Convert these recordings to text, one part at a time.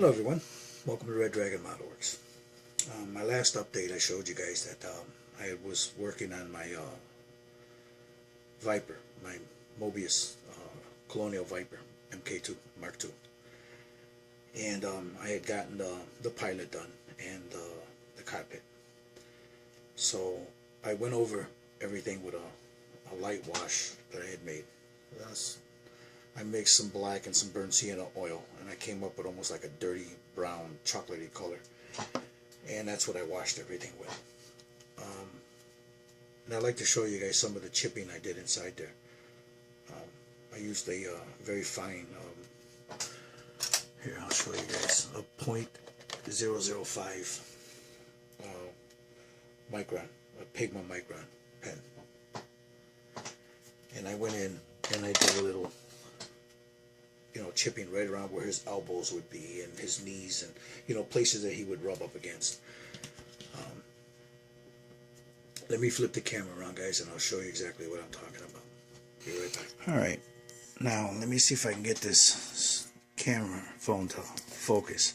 Hello everyone, welcome to Red Dragon Model Works. My last update I showed you guys that I was working on my Viper, my Mobius Colonial Viper MK2 Mark II. And I had gotten the pilot done and the cockpit. So I went over everything with a light wash that I had made. I mixed some black and some burnt sienna oil, and I came up with almost like a dirty brown chocolatey color, and that's what I washed everything with. And I'd like to show you guys some of the chipping I did inside there. I used a very fine, here I'll show you guys, a .005 micron, a Pigma micron pen. And I went in and I did a little, chipping right around where his elbows would be and his knees and, places that he would rub up against. Let me flip the camera around, guys, and I'll show you exactly what I'm talking about. Be right back. Alright, now let me see if I can get this camera phone to focus.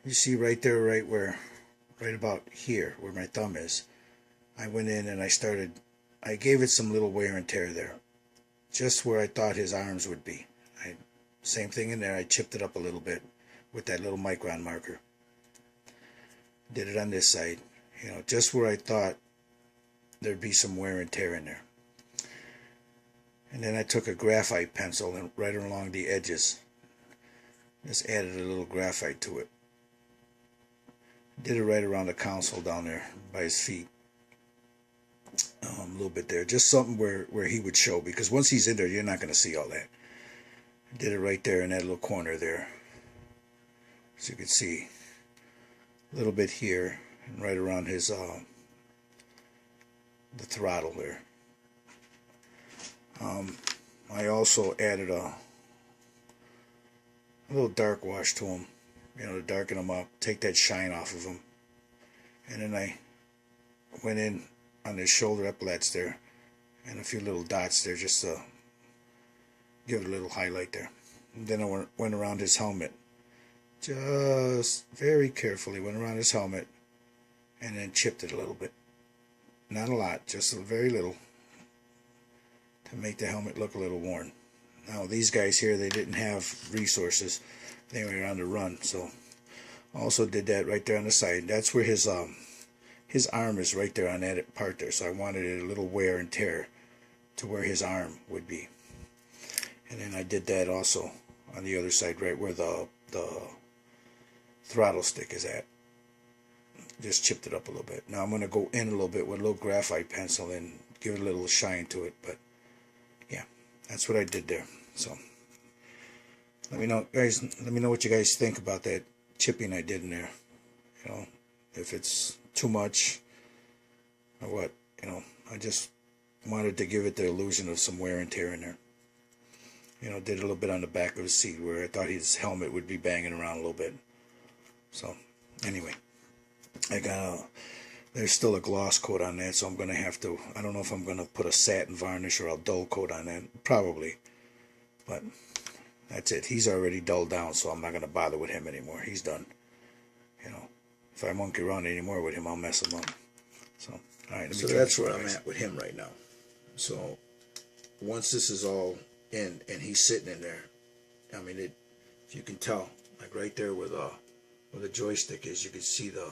You see right there, right about here, where my thumb is, I went in and I gave it some little wear and tear there, just where I thought his arms would be. Same thing in there, I chipped it up a little bit with that little micron marker. Did it on this side, just where I thought there'd be some wear and tear in there. And then I took a graphite pencil and right along the edges, just added a little graphite to it. Did it right around the console down there by his feet. A little bit there, just something where he would show, because once he's in there you're not going to see all that. Did it right there in that little corner there, as you can see, a little bit here and right around his the throttle there. I also added a little dark wash to him, to darken him up, take that shine off of him. And then I went in on his shoulder epaulets there and a few little dots there just to give it a little highlight there. And then I went around his helmet, just very carefully went around his helmet and then chipped it a little bit. Not a lot, just a very little, to make the helmet look a little worn. Now these guys here, they didn't have resources, they were on the run, so also did that right there on the side. That's where his arm is, right there on that part there, so I wanted it a little wear and tear to where his arm would be. And then I did that also on the other side, right where the throttle stick is at. Just chipped it up a little bit. Now I'm going to go in a little bit with a little graphite pencil and give it a little shine to it, but yeah, that's what I did there. So let me know, guys, let me know what you guys think about that chipping I did in there. If it's too much or what. I just wanted to give it the illusion of some wear and tear in there. Did a little bit on the back of his seat where I thought his helmet would be banging around a little bit. So anyway, there's still a gloss coat on that, so I'm going to have to, I don't know if I'm going to put a satin varnish or a dull coat on that, probably, but that's it. He's already dulled down, so I'm not going to bother with him anymore. He's done. If I monkey around anymore with him, I'll mess him up. So, alright, so that's where I'm at with him right now. So, once this is all in and he's sitting in there, I mean, if you can tell, like right there where the joystick is, you can see the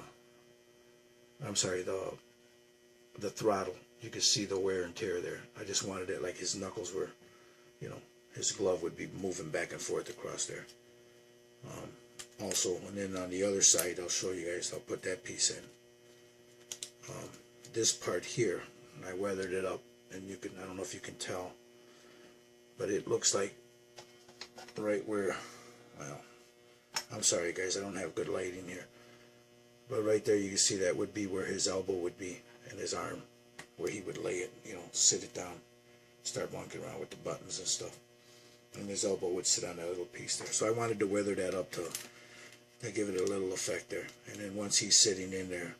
throttle. You can see the wear and tear there. I just wanted it like his knuckles were, his glove would be moving back and forth across there. Also, and then on the other side, I'll show you guys, I'll put that piece in. This part here, I weathered it up, and I don't know if you can tell, but it looks like right where, well, I'm sorry guys, I don't have good lighting here, but right there you can see that would be where his elbow would be, and his arm, where he would lay it, sit it down, start monkeying around with the buttons and stuff. And his elbow would sit on that little piece there. So I wanted to weather that up to give it a little effect there. And then once he's sitting in there,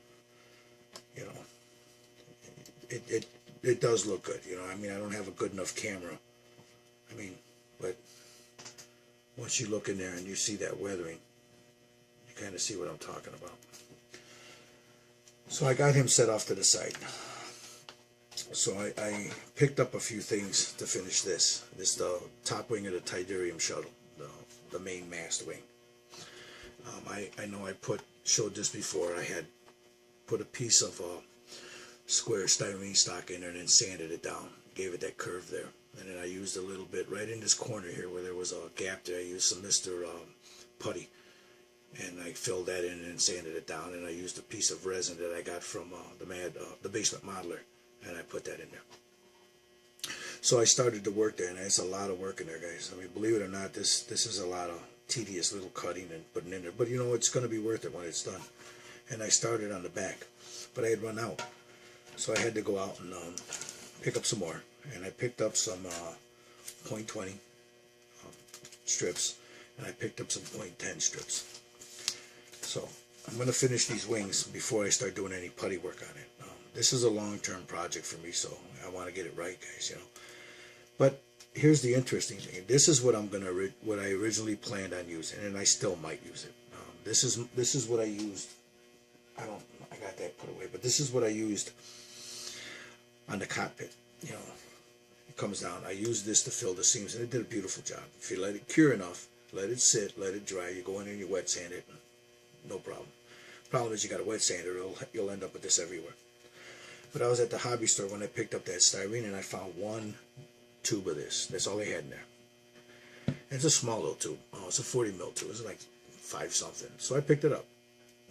it does look good. I mean, I don't have a good enough camera. I mean, but once you look in there and you see that weathering, you kind of see what I'm talking about. So I got him set off to the side. So I picked up a few things to finish this. This is the top wing of the Tydirum shuttle, the main mast wing. I know I showed this before. I had put a piece of square styrene stock in there and then sanded it down, gave it that curve there. And then I used a little bit right in this corner here where there was a gap there. I used some Mr. Putty, and I filled that in and sanded it down. And I used a piece of resin that I got from the basement modeler, and I put that in there. So I started to work there, and it's a lot of work in there, guys. I mean, believe it or not, this is a lot of tedious little cutting and putting in there. But you know, it's going to be worth it when it's done. And I started on the back, but I had run out. So I had to go out and pick up some more. And I picked up some .20 strips, and I picked up some .10 strips. So I'm going to finish these wings before I start doing any putty work on it. This is a long-term project for me, so I want to get it right, guys. You know. But here's the interesting thing. This is what what I originally planned on using, and I still might use it. This is what I used. I got that put away, but this is what I used on the cockpit. You know, it comes down. I used this to fill the seams, and it did a beautiful job. If you let it cure enough, let it sit, let it dry, you go in and you wet sand it, no problem. Problem is you got a wet sander, you'll end up with this everywhere. But I was at the hobby store when I picked up that styrene, and I found one tube of this. That's all they had in there. And it's a small little tube. Oh, it's a 40 mil tube. It's like 5 something. So I picked it up.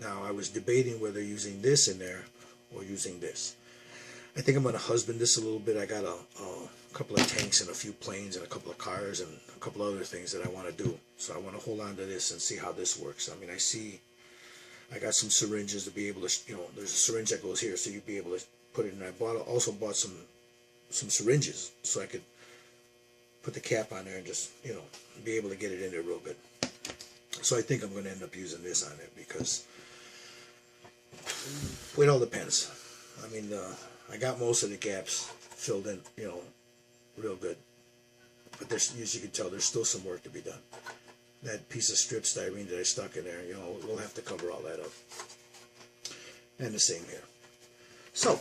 Now I was debating whether using this in there or using this. I think I'm going to husband this a little bit. I got a couple of tanks and a few planes and a couple of cars and a couple other things that I want to do. So I want to hold on to this and see how this works. I mean, I got some syringes to be able to, you know, there's a syringe that goes here, so you'd be able to put it in. I also bought some syringes so I could put the cap on there and just, you know, be able to get it in there real good. So I think I'm going to end up using this on it because it all depends. I mean, I got most of the gaps filled in, you know, real good. But there's, as you can tell, there's still some work to be done. That piece of strip styrene that I stuck in there, you know, we'll have to cover all that up. And the same here. So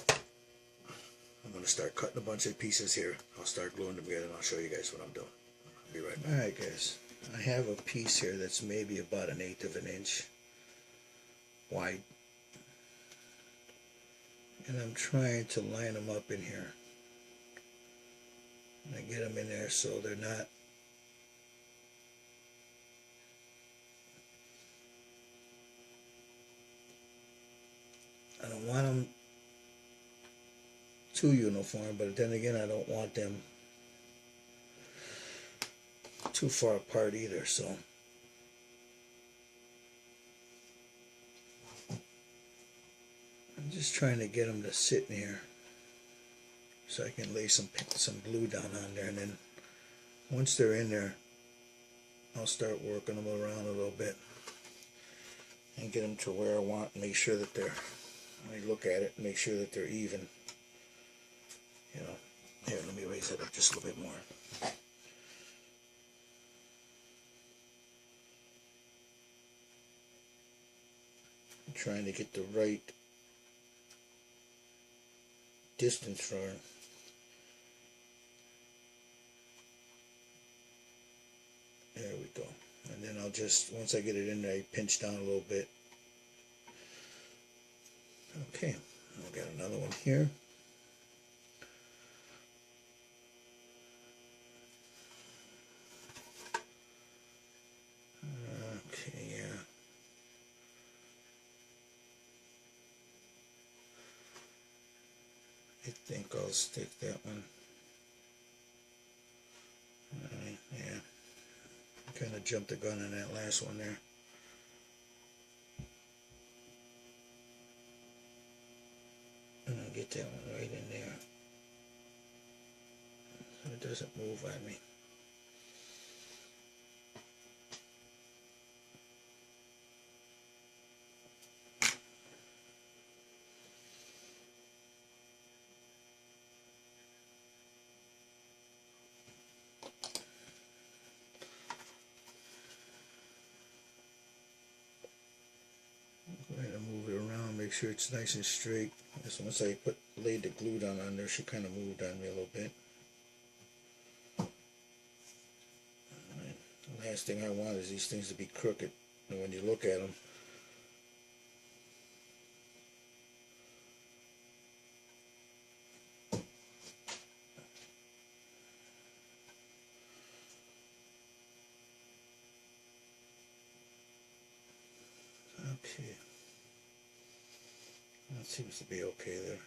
I'm going to start cutting a bunch of pieces here. I'll start gluing them together and I'll show you guys what I'm doing. I'll be right back. Alright guys, I have a piece here that's maybe about 1/8 of an inch wide. And I'm trying to line them up in here. And I get them in there so they're not I don't want them too uniform, but then again I don't want them too far apart either, so I'm just trying to get them to sit in here so I can lay some glue down on there, and then once they're in there I'll start working them around a little bit and get them to where I want and make sure that they're, when I look at it, make sure that they're even. You know, here, let me raise that up just a little bit more. I'm trying to get the right distance for it. There we go. And then I'll just, once I get it in there, I pinch down a little bit. Okay, I've got another one here. Okay, yeah. I think I'll stick that one. Alright, yeah. I kind of jumped the gun on that last one there. And I'll get that one right in there so it doesn't move on me. sure it's nice and straight. Just once I laid the glue down on there, she kind of moved on me a little bit. The last thing I want is these things to be crooked, and when you look at them, okay, that seems to be okay there.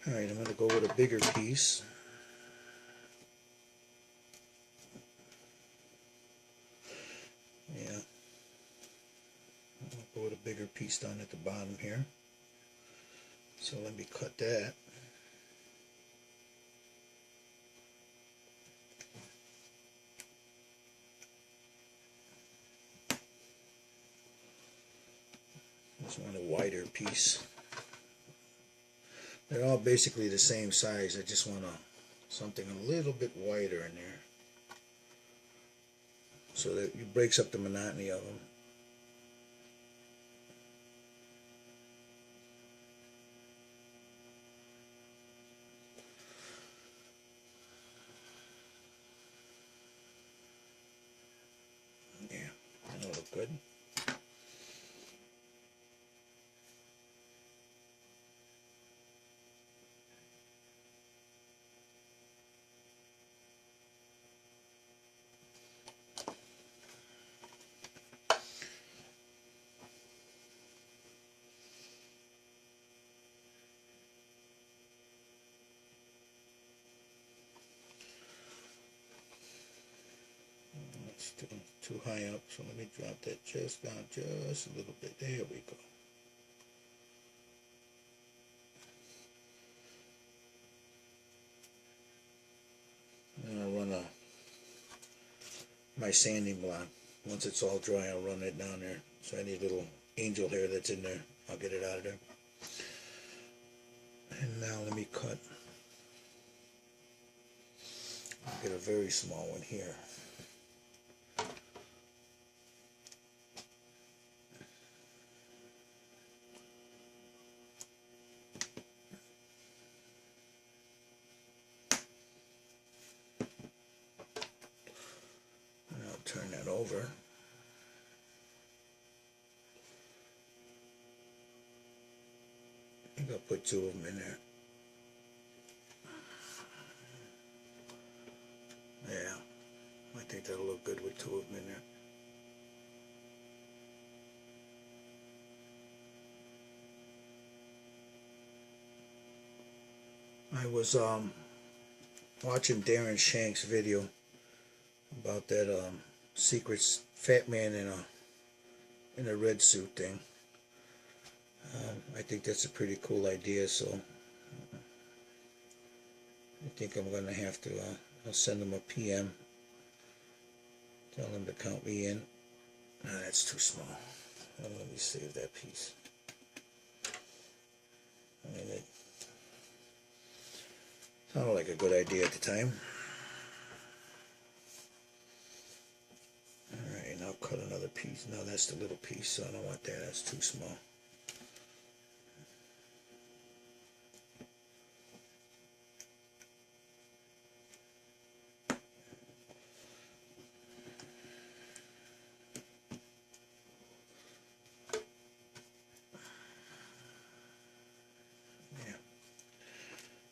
Alright, I'm going to go with a bigger piece. Yeah, I'll go with a bigger piece down at the bottom here. So let me cut that. Just want a wider piece. They're all basically the same size. I just want something a little bit wider in there, so that it breaks up the monotony of them. Yeah, that'll look good. It's too high up, so let me drop that just down just a little bit. There we go. And I'll run my sanding block. Once it's all dry, I'll run it down there. So any little angel hair that's in there, I'll get it out of there. And now let me cut. I'll get a very small one here. And I'll turn that over. I think I'll put two of them in there. Yeah, I think that'll look good with two of them in there. I was watching Darren Shank's video about that secret fat man in a red suit thing. I think that's a pretty cool idea, so I think I'm going to have to, I'll send him a PM, tell him to count me in. No, that's too small. Let me save that piece. I mean, it sounded like a good idea at the time. Alright, now cut another piece. No, that's the little piece, so I don't want that. That's too small.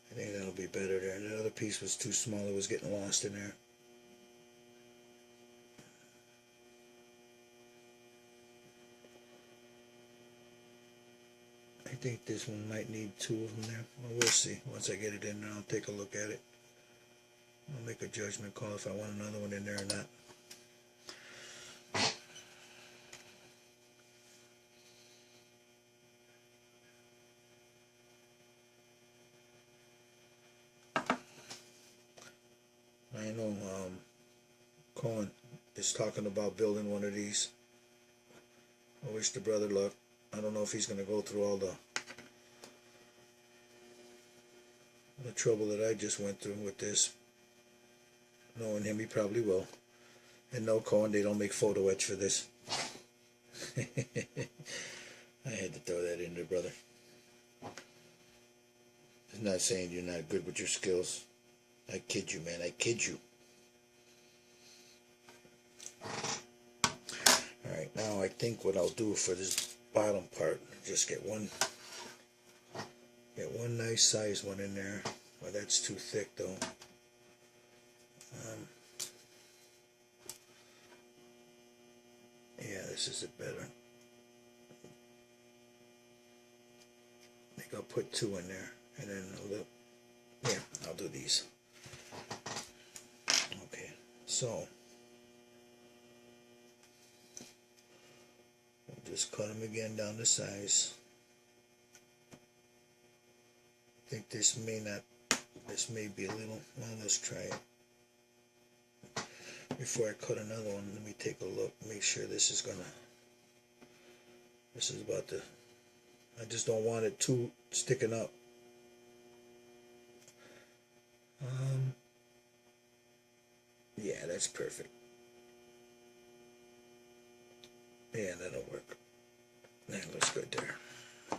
I think that'll be better there. The other piece was too small. It was getting lost in there. I think this one might need two of them there. Well, we'll see. Once I get it in there, I'll take a look at it. I'll make a judgment call if I want another one in there or not. I know Cohen is talking about building one of these. I wish the brother luck. I don't know if he's going to go through all the trouble that I just went through with this. Knowing him, he probably will. And no, Cohen, they don't make photo etch for this. I had to throw that in there, brother. I'm not saying you're not good with your skills. I kid you, man. I kid you. Alright, now I think what I'll do for this bottom part, just get one nice size one in there. Well, that's too thick though. Yeah, this is it better. I think I'll put two in there, and then a little. Yeah, I'll do these. Okay, so we'll just cut them again down to size. I think this may be a little. Well, let's try it. Before I cut another one, let me take a look, make sure this is about to, I just don't want it too sticking up. Yeah, that's perfect. Yeah, that'll work. That looks good there. I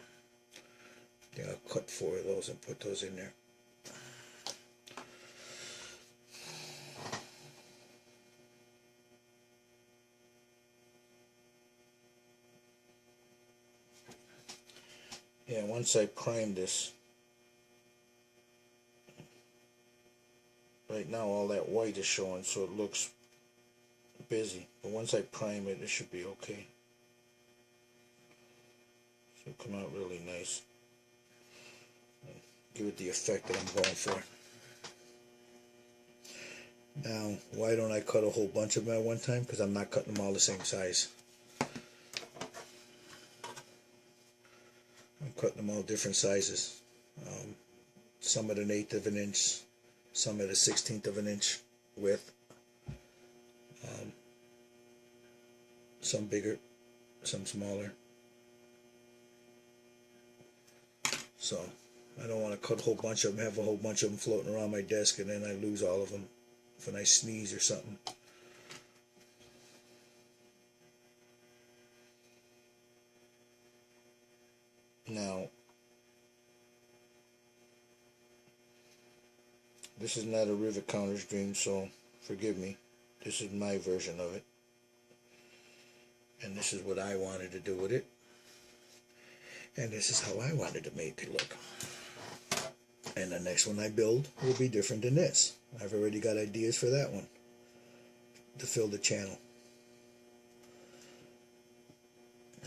think I'll cut 4 of those and put those in there. Yeah, once I prime this, right now all that white is showing, so it looks busy. But once I prime it, it should be okay. So it'll come out really nice. Give it the effect that I'm going for. Now, why don't I cut a whole bunch of them at one time? Because I'm not cutting them all the same size. I'm cutting them all different sizes. Some at 1/8 of an inch, some at 1/16 of an inch width. Some bigger, some smaller. So I don't want to cut a whole bunch of them, have a whole bunch of them floating around my desk, and then I lose all of them when I sneeze or something. Now, this is not a rivet counter's dream, so forgive me. This is my version of it. And this is what I wanted to do with it. And this is how I wanted to make it look. And the next one I build will be different than this. I've already got ideas for that one to fill the channel.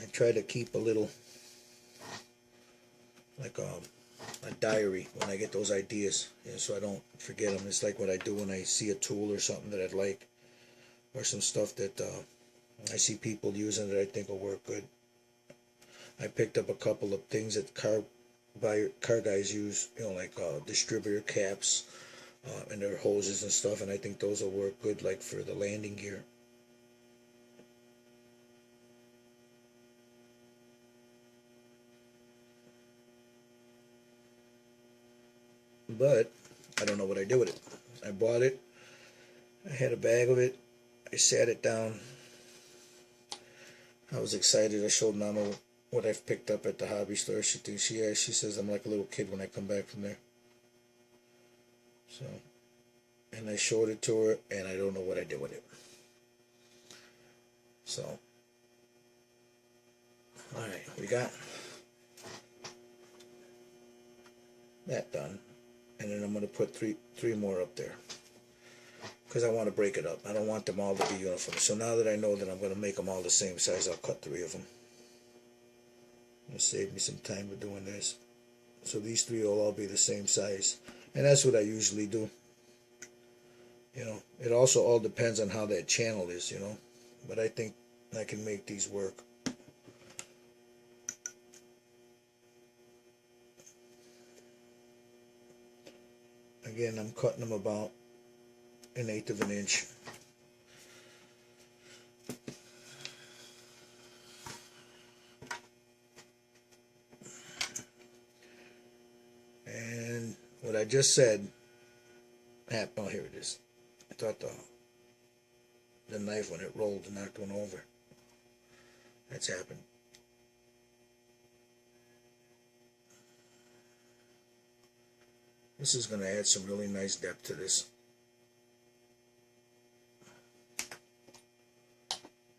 I try to keep a little, like a diary when I get those ideas, so I don't forget them. It's like what I do when I see a tool or something that I'd like, or some stuff that I see people using that I think will work good. I picked up a couple of things that car guys use, like distributor caps and their hoses and stuff, and I think those will work good, like for the landing gear. But I don't know what I did with it. I bought it. I had a bag of it. I sat it down. I was excited. I showed Mama what I've picked up at the hobby store. She says I'm like a little kid when I come back from there. So, and I showed it to her, and I don't know what I did with it. So, all right, we got that done. And then I'm going to put three more up there, because I want to break it up. I don't want them all to be uniform. So now that I know that I'm going to make them all the same size, I'll cut 3 of them. It'll save me some time with doing this. So these 3 will all be the same size. And that's what I usually do. It also all depends on how that channel is, But I think I can make these work. Again, I'm cutting them about 1/8 of an inch. And what I just said happened. Oh, here it is. I thought the knife when it rolled and knocked one over. That's happened. This is going to add some really nice depth to this.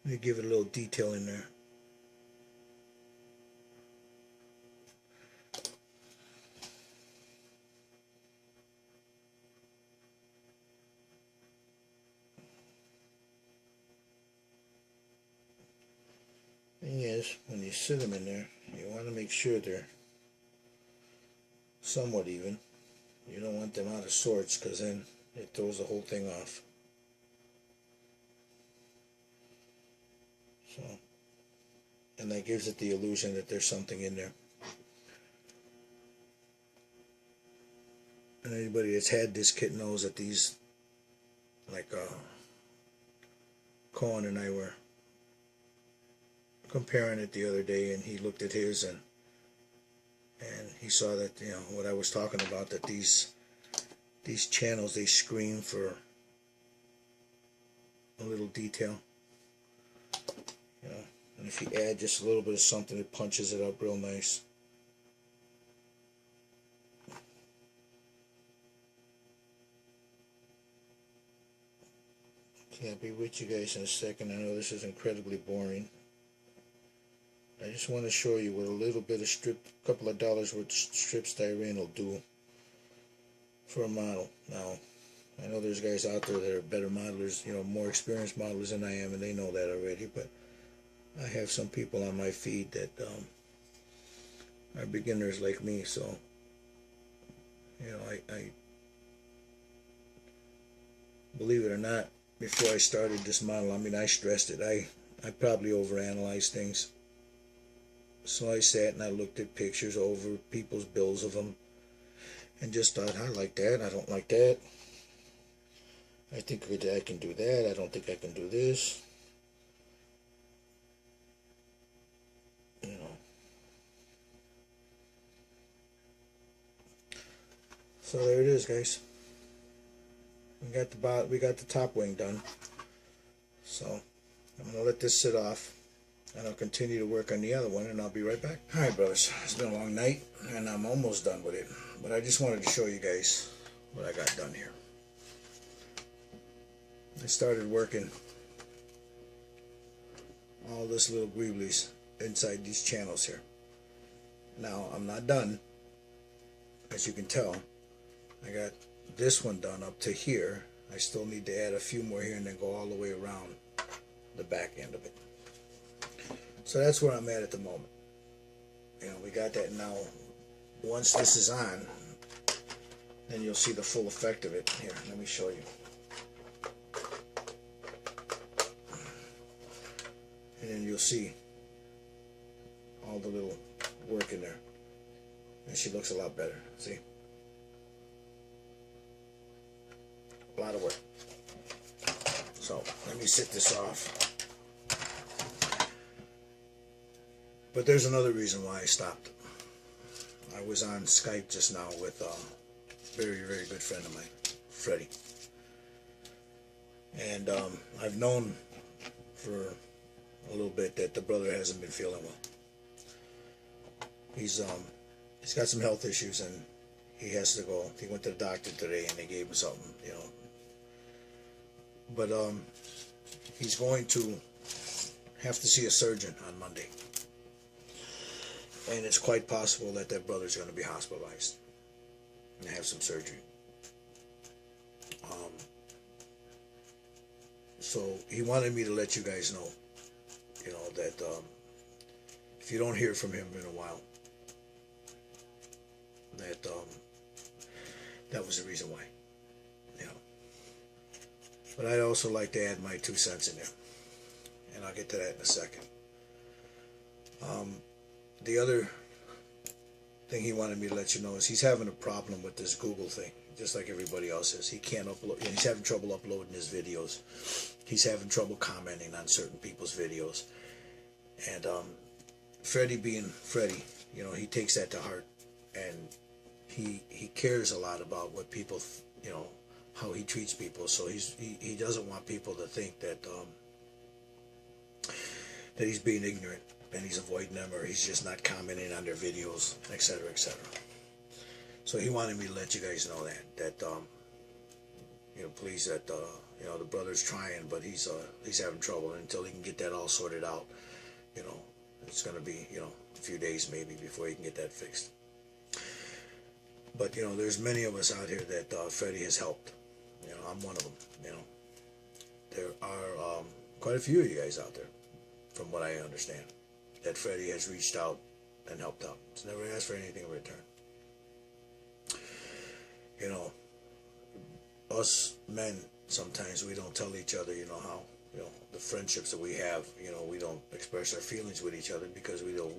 Let me give it a little detail in there. Thing is, when you sit them in there, you want to make sure they're somewhat even. You don't want them out of sorts, because then it throws the whole thing off. So, and that gives it the illusion that there's something in there. And anybody that's had this kit knows that these, like Cohen and I were comparing it the other day, and he looked at his and he saw that, you know, what I was talking about, that these channels, they scream for a little detail, you know, and if you add just a little bit of something, it punches it up real nice. Okay, I'll be with you guys in a second. I know this is incredibly boring. I just want to show you what a little bit of couple of dollars worth of strip styrene will do for a model. Now, I know there's guys out there that are better modelers, you know, more experienced modelers than I am, and they know that already, but I have some people on my feed that are beginners like me, so, you know, I believe it or not, before I started this model, I mean, I stressed it. I probably overanalyzed things. So I sat and I looked at pictures over people's bills of them and just thought, I like that, I don't like that. I think I can do that, I don't think I can do this. You know. So there it is, guys. We got the top wing done. So I'm gonna let this sit off, and I'll continue to work on the other one, and I'll be right back. Alright, brothers, it's been a long night, and I'm almost done with it, but I just wanted to show you guys what I got done here. I started working all this little greeblies inside these channels here. Now, I'm not done. As you can tell, I got this one done up to here. I still need to add a few more here and then go all the way around the back end of it. So that's where I'm at the moment. You know, we got that now. Once this is on, then you'll see the full effect of it. Here, let me show you. And then you'll see all the little work in there. And she looks a lot better. See? A lot of work. So, let me sit this off. But there's another reason why I stopped. I was on Skype just now with a very, very good friend of mine, Freddie. And I've known for a little bit that the brother hasn't been feeling well. He's got some health issues and he has to go. He went to the doctor today and they gave him something, you know. But he's going to have to see a surgeon on Monday. And it's quite possible that that brother's going to be hospitalized and have some surgery. So he wanted me to let you guys know, you know, that if you don't hear from him in a while, that that was the reason why, you know. But I'd also like to add my 2 cents in there, and I'll get to that in a second. The other thing he wanted me to let you know is he's having a problem with this Google thing, just like everybody else is. He can't upload, he's having trouble uploading his videos. He's having trouble commenting on certain people's videos. And Freddie being Freddie, you know, he takes that to heart, and he cares a lot about what people, you know, how he treats people. So he doesn't want people to think that that he's being ignorant and he's avoiding them, or he's just not commenting on their videos, etc., etc. So he wanted me to let you guys know that you know, please, that you know, the brother's trying, but he's having trouble, and until he can get that all sorted out, you know, it's going to be, you know, a few days maybe before he can get that fixed. But you know, there's many of us out here that Freddie has helped. You know, I'm one of them. You know, there are quite a few of you guys out there, from what I understand, that Freddie has reached out and helped out. He's never asked for anything in return. You know, us men, sometimes we don't tell each other, you know, how, you know, the friendships that we have, you know, we don't express our feelings with each other because we don't,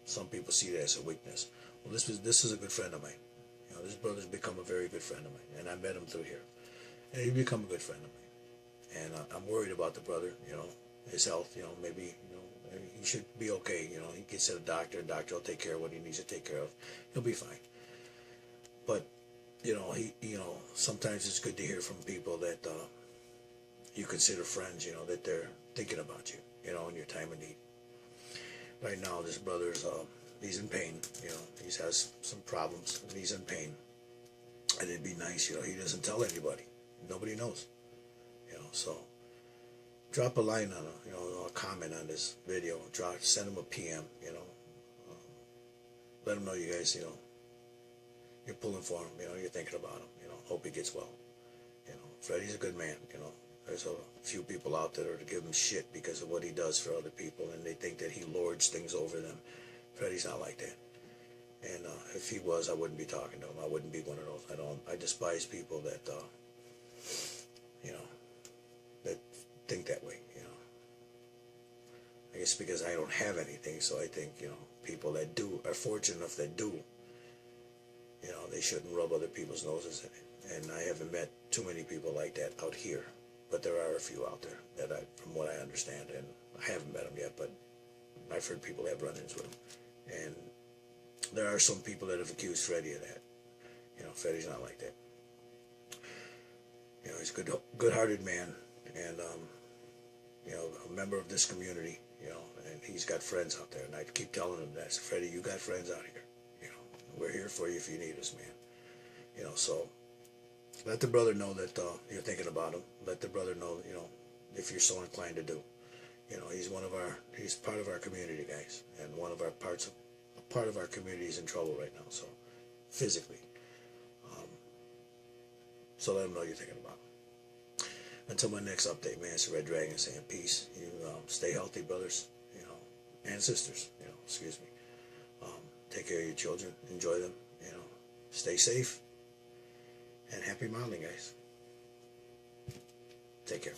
some people see that as a weakness. Well, this is a good friend of mine. You know, this brother's become a very good friend of mine, and I met him through here, and he's become a good friend of mine. And I'm worried about the brother, you know, his health, you know, maybe he should be okay, you know, he gets to the doctor will take care of what he needs to take care of. He'll be fine. But you know, you know, sometimes it's good to hear from people that you consider friends, you know, that they're thinking about you, you know, in your time of need. Right now, this brother's, he's in pain, you know, he has some problems, and he's in pain. And it'd be nice, you know, he doesn't tell anybody. Nobody knows, you know, so drop a line on a, you know, a comment on this video, send him a PM, you know, let him know you guys, you know, you're pulling for him, you know, you're thinking about him, you know, hope he gets well. You know, Freddie's a good man, you know. There's a few people out there to give him shit because of what he does for other people, and they think that he lords things over them. Freddie's not like that. And if he was, I wouldn't be talking to him. I wouldn't be one of those. I despise people that, you know, that think that way, you know. I guess because I don't have anything, so I think, you know, people that do, are fortunate enough that do, you know, they shouldn't rub other people's noses in it. And I haven't met too many people like that out here. But there are a few out there that from what I understand, and I haven't met them yet, but I've heard people have run-ins with them. And there are some people that have accused Freddie of that. You know, Freddie's not like that. You know, he's a good-hearted man, and, you know, a member of this community, you know, and he's got friends out there. And I keep telling him that, Freddie, you got friends out here. We're here for you if you need us, man. You know, so let the brother know that you're thinking about him. Let the brother know, you know, if you're so inclined to do. You know, he's part of our community, guys, and part of our community is in trouble right now. So, physically, so let him know you're thinking about him. Until my next update, man, it's the Red Dragon saying peace. You stay healthy, brothers, you know, and sisters. You know, excuse me. Take care of your children. Enjoy them. You know, stay safe. And happy modeling, guys. Take care.